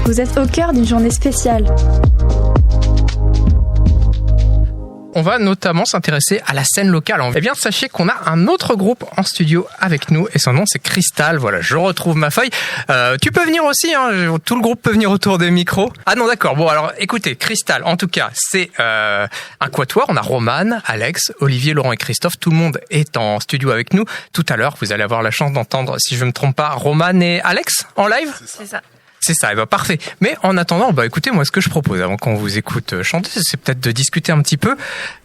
vous êtes au cœur d'une journée spéciale. On va notamment s'intéresser à la scène locale. Eh bien, sachez qu'on a un autre groupe en studio avec nous et son nom c'est Crystal. Voilà, je retrouve ma feuille. Tu peux venir aussi, hein, tout le groupe peut venir autour des micros. Ah non, d'accord. Bon, alors écoutez, Crystal, en tout cas, c'est un quatuor. On a Romane, Alex, Olivier, Laurent et Christophe. Tout le monde est en studio avec nous. Tout à l'heure, vous allez avoir la chance d'entendre, si je ne me trompe pas, Romane et Alex en live. C'est ça. C'est ça, et bah parfait. Mais en attendant, bah écoutez, moi ce que je propose avant qu'on vous écoute chanter, c'est peut-être de discuter un petit peu.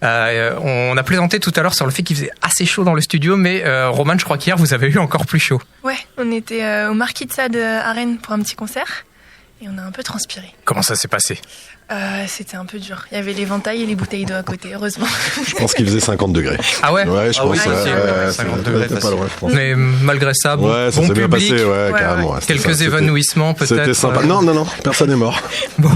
On a plaisanté tout à l'heure sur le fait qu'il faisait assez chaud dans le studio, mais Romane, je crois qu'hier vous avez eu encore plus chaud. Ouais, on était au Marquis de Sade à Rennes pour un petit concert et on a un peu transpiré. Comment ça s'est passé ? C'était un peu dur. Il y avait l'éventail et les bouteilles d'eau à côté, heureusement. Je pense qu'il faisait 50 degrés. Ah ouais ? Ouais, je pense. Oui, Ouais, 50 degrés, pas loin, je pense. Mais malgré ça, ouais, ça bon s'est bien public, passé, carrément. Ouais, quelques évanouissements peut-être. C'était sympa. Non, personne n'est mort. Bon,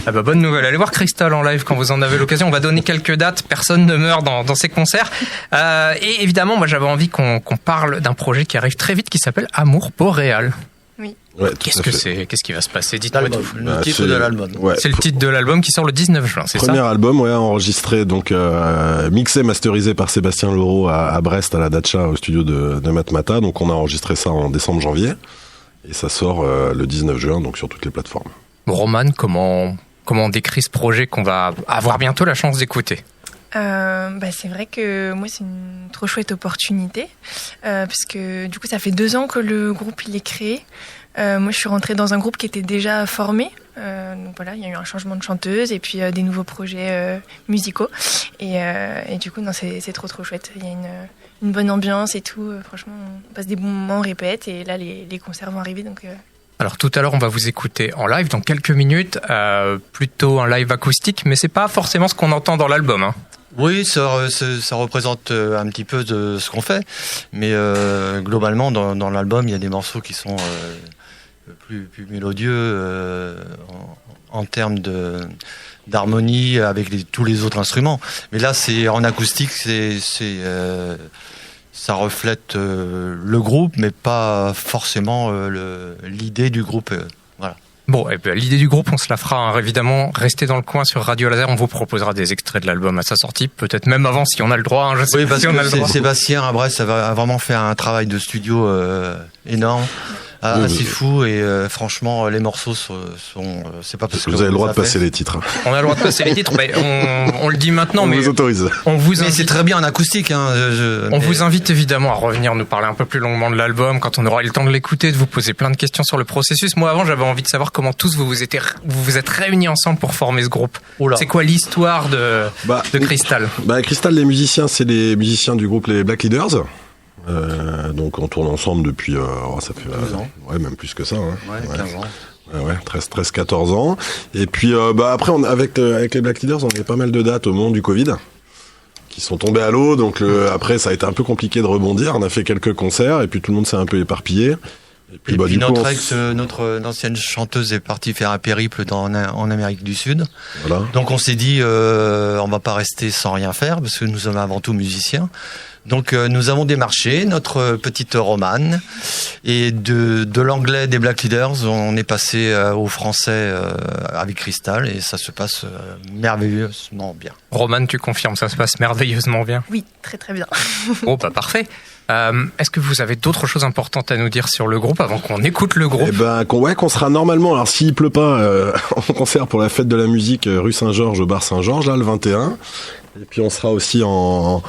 ah bah bonne nouvelle. Allez voir Crystal en live quand vous en avez l'occasion. On va donner quelques dates. Personne ne meurt dans ces concerts. Et évidemment, moi j'avais envie qu'on parle d'un projet qui arrive très vite qui s'appelle Amour Boréal. Ouais, Qu'est-ce qui va se passer ? Dites-moi tout. Le titre de l'album. Ouais, c'est le titre de l'album qui sort le 19 juin, c'est ça ? Premier album, enregistré, donc mixé, masterisé par Sébastien Leroux à Brest, à la Dacha, au studio de Matmata. Donc on a enregistré ça en décembre-janvier. Et ça sort le 19 juin, donc sur toutes les plateformes. Romane, comment on décrit ce projet qu'on va avoir bientôt la chance d'écouter ? C'est vrai que moi c'est une trop chouette opportunité parce que du coup ça fait 2 ans que le groupe il est créé. Moi je suis rentrée dans un groupe qui était déjà formé, donc voilà, il y a eu un changement de chanteuse et puis des nouveaux projets musicaux et du coup non c'est trop chouette. Il y a une bonne ambiance et tout, franchement on passe des bons moments, on répète et là les concerts vont arriver donc. Alors tout à l'heure on va vous écouter en live dans quelques minutes, plutôt un live acoustique, mais c'est pas forcément ce qu'on entend dans l'album, hein. Oui, ça représente un petit peu de ce qu'on fait, mais globalement dans l'album il y a des morceaux qui sont plus mélodieux en termes d'harmonie avec tous les autres instruments. Mais là c'est en acoustique, ça reflète le groupe, mais pas forcément l'idée du groupe. Voilà. Bon, et ben, l'idée du groupe, on se la fera, hein, évidemment. Restez dans le coin sur Radio Laser, on vous proposera des extraits de l'album à sa sortie, peut-être même avant si on a le droit. Hein, je sais oui, pas parce si on a le que droit. Sébastien à Brest a vraiment fait un travail de studio énorme. assez fou et franchement les morceaux sont c'est pas parce que vous avez le droit de passer les titres. On a le droit de passer les titres, mais on le dit maintenant, on mais vous autorise. Mais c'est très bien en acoustique. On vous invite évidemment à revenir nous parler un peu plus longuement de l'album quand on aura eu le temps de l'écouter, de vous poser plein de questions sur le processus. Moi avant j'avais envie de savoir comment tous vous vous êtes réunis ensemble pour former ce groupe. Oula. C'est quoi l'histoire de Crystal? Crystal, les musiciens, c'est les musiciens du groupe les Black Leaders. Donc on tourne ensemble depuis ça fait 12 ans. Ouais, même plus que ça, hein. 15 ans. Ouais, 13-14 ans. Et puis après avec les Black Leaders, on avait pas mal de dates au moment du Covid qui sont tombées à l'eau, donc après ça a été un peu compliqué de rebondir. On a fait quelques concerts et puis tout le monde s'est un peu éparpillé. Et puis notre ancienne chanteuse est partie faire un périple en Amérique du Sud. Voilà. Donc on s'est dit on va pas rester sans rien faire parce que nous sommes avant tout musiciens. Donc nous avons démarché notre petite Romane et de l'anglais des Black Leaders, on est passé au français avec Crystal et ça se passe merveilleusement bien. Romane, tu confirmes, ça se passe merveilleusement bien? Oui, très très bien. Oh bah parfait. Est-ce que vous avez d'autres choses importantes à nous dire sur le groupe avant qu'on écoute le groupe? Qu'on sera normalement, alors s'il pleut pas, en concert pour la fête de la musique rue Saint-Georges au bar Saint-Georges, là le 21. Et puis on sera aussi en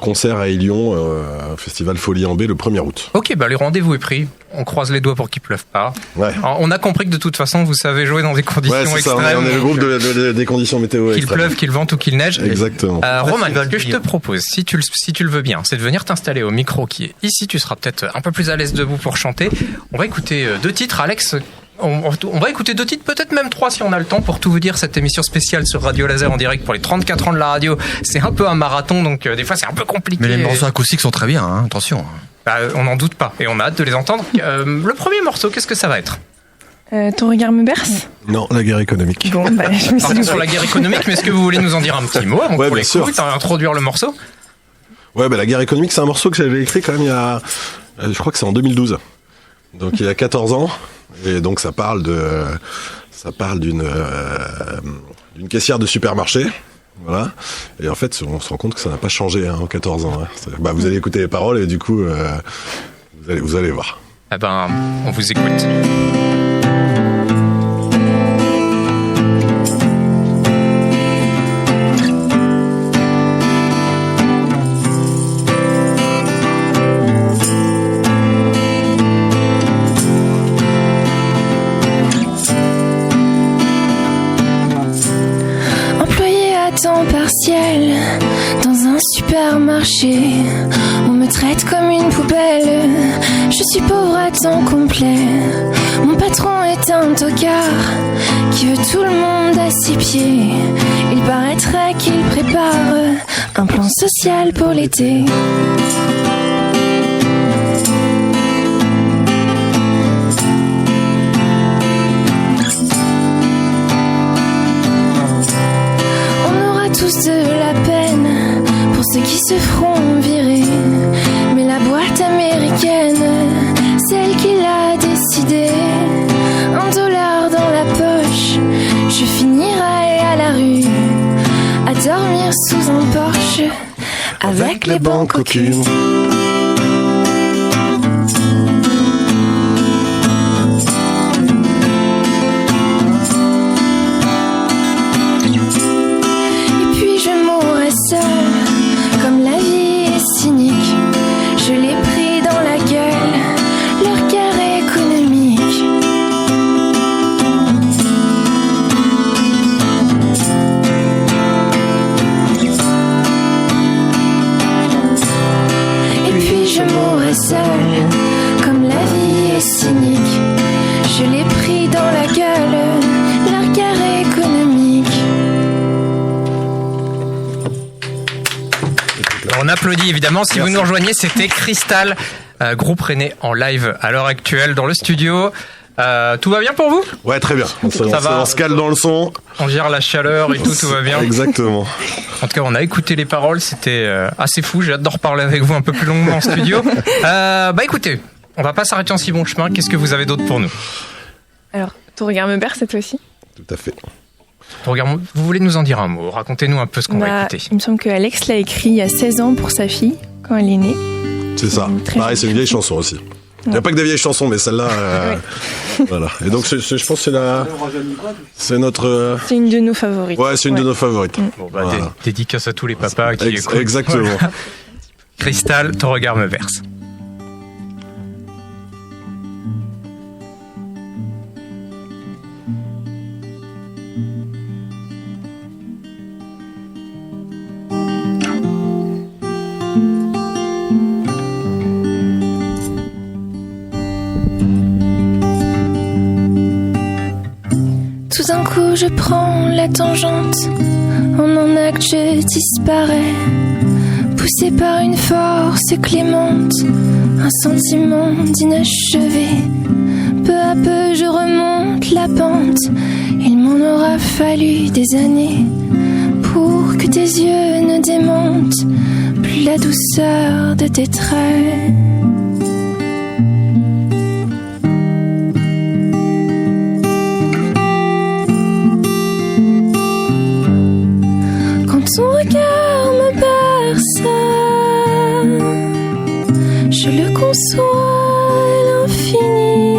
concert à Élion, Festival Folie en B le 1er août. Ok, le rendez-vous est pris. On croise les doigts pour qu'il pleuve pas. Ouais. Alors, on a compris que de toute façon, vous savez jouer dans des conditions extrêmes. Ça, on est le groupe des conditions météo qu'il extrêmes. pleuve, qu'il vente ou qu'il neige. Exactement. Romane, ce que je te propose, si tu le veux bien, c'est de venir t'installer au micro qui est ici. Tu seras peut-être un peu plus à l'aise debout pour chanter. On va écouter 2 titres. Alex, on va écouter 2 titres, peut-être même 3 si on a le temps. Pour tout vous dire, cette émission spéciale sur Radio Laser en direct pour les 34 ans de la radio, c'est un peu un marathon, donc des fois c'est un peu compliqué. Mais les morceaux acoustiques sont très bien, hein, attention. On n'en doute pas, et on a hâte de les entendre. Le premier morceau, qu'est-ce que ça va être? Ton regard me berce. Non, la guerre économique. Bon, je me suis sur la guerre économique, mais est-ce que vous voulez nous en dire un petit mot avant qu'on l'écoute, introduire le morceau? Ouais, la guerre économique, c'est un morceau que j'avais écrit quand même il y a, je crois que c'est en 2012. Donc il y a 14 ans. Et donc ça parle Ça parle d'une caissière de supermarché. Voilà. Et en fait, on se rend compte que ça n'a pas changé en 14 ans. Vous allez écouter les paroles et du coup, vous allez voir. Eh ben, on vous écoute. Temps partiel dans un supermarché, on me traite comme une poubelle, je suis pauvre à temps complet. Mon patron est un tocard qui veut tout le monde à ses pieds. Il paraîtrait qu'il prépare un plan social pour l'été. Tous de la peine pour ceux qui se feront virer. Mais la boîte américaine, celle qui l'a décidé, $1 dans la poche, je finirai à la rue, à dormir sous un porche, avec les banques cocunes. Comme la vie est cynique, je l'ai pris dans la gueule, leur guerre économique. Et puis je mourrai seule, comme la vie est cynique, je l'ai pris dans la gueule, leur guerre économique. On applaudit évidemment. Si vous nous rejoignez, c'était Cristal, groupe rennais en live à l'heure actuelle dans le studio. Tout va bien pour vous ? Ouais, très bien. On se cale dans le son. On gère la chaleur et tout va bien. Exactement. En tout cas, on a écouté les paroles, c'était assez fou. J'ai hâte d'en reparler avec vous un peu plus longuement en studio. Écoutez, on va pas s'arrêter en si bon chemin. Qu'est-ce que vous avez d'autre pour nous ? Alors, ton regard me berce cette fois-ci. Tout à fait. Vous voulez nous en dire un mot ? Racontez-nous un peu ce qu'on va écouter. Il me semble que Alex l'a écrit il y a 16 ans pour sa fille, quand elle est née. C'est ça. Pareil, c'est une vieille chanson aussi. Il n'y a pas que des vieilles chansons, mais celle-là, voilà. Et donc, je pense que c'est notre... C'est une de nos favorites. Ouais, c'est une de nos favorites. Bon, voilà. Dédicace à tous les papas qui écoutent. Exactement. Voilà. Cristal, ton regard me berce. Tout d'un coup je prends la tangente, en un acte je disparais, poussé par une force clémente, un sentiment d'inachevé. Peu à peu je remonte la pente, il m'en aura fallu des années pour que tes yeux ne démentent plus la douceur de tes traits. Ton regard me berce, je le conçois à l'infini.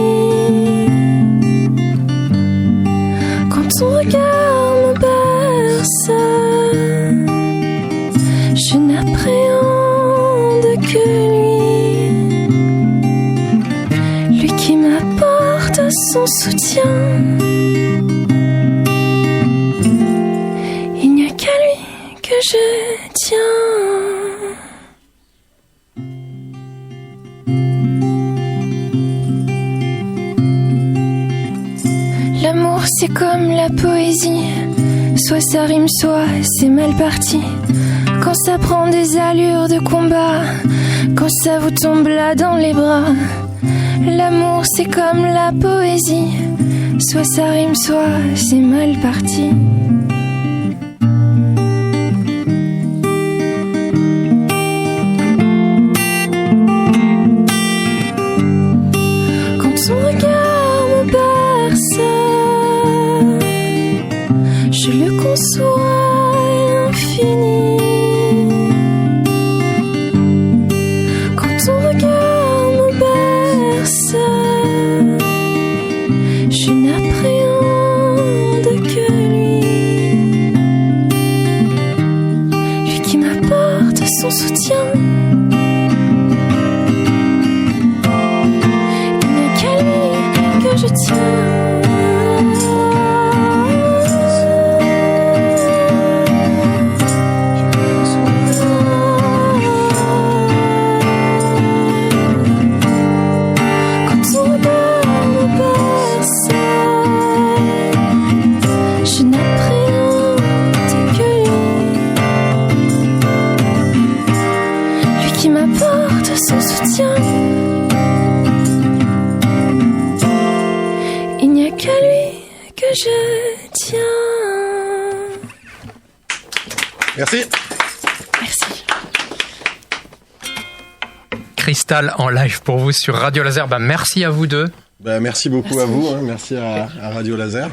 Quand ton regard me berce, je n'appréhende que lui qui m'apporte son soutien. Que je tiens. L'amour c'est comme la poésie, soit ça rime, soit c'est mal parti. Quand ça prend des allures de combat, quand ça vous tombe là dans les bras. L'amour c'est comme la poésie, soit ça rime, soit c'est mal parti. Son regard me berce, qu'on soit infini. Quand ton regard me berce, je n'appréhende que lui qui m'apporte son soutien. Il n'y a qu'à lui que je tiens. Son soutien, il n'y a qu'à lui que je tiens. Merci. Merci. Cristal en live pour vous sur Radio Laser. Merci à vous deux. Merci beaucoup à vous. Merci à Radio Laser.